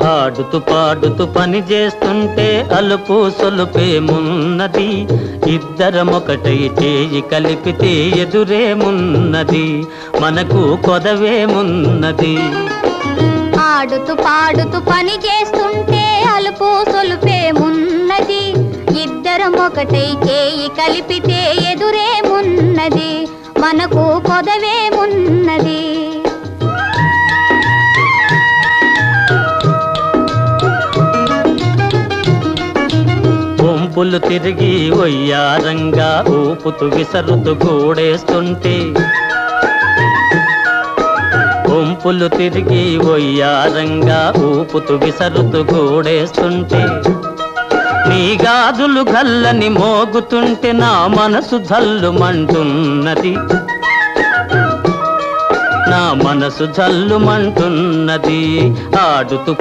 ఆడుతూ పాడుతూ పని చేస్తుంటే అలుపు సొలుపేమున్నది, ఇద్దరమొకటై చేయి కలిపితే ఎదురేమున్నది, మనకు కొదవేమున్నది. ఆడుతూ పాడుతూ పని చేస్తుంటే అలుపు సొలుపేమున్నది, ఇద్దరం ఒకటై చేయి కలిపితే ఎదురేమున్నది, మనకు కొదవేమున్నది. వంపులు తిరిగి ఒయ్యారంగా ఊపుతూ విసరుతూ గూడేస్తుంటే, వంపులు తిరిగి ఒయ్యారంగా ఊపుతూ విసరుతూ గూడేస్తుంటే, నీ గాజులు గల్లని మోగుతుంటే నా మనసు జల్లుమంటున్నది, నా మనసు జల్లుమంటున్నది. ఆడుతూ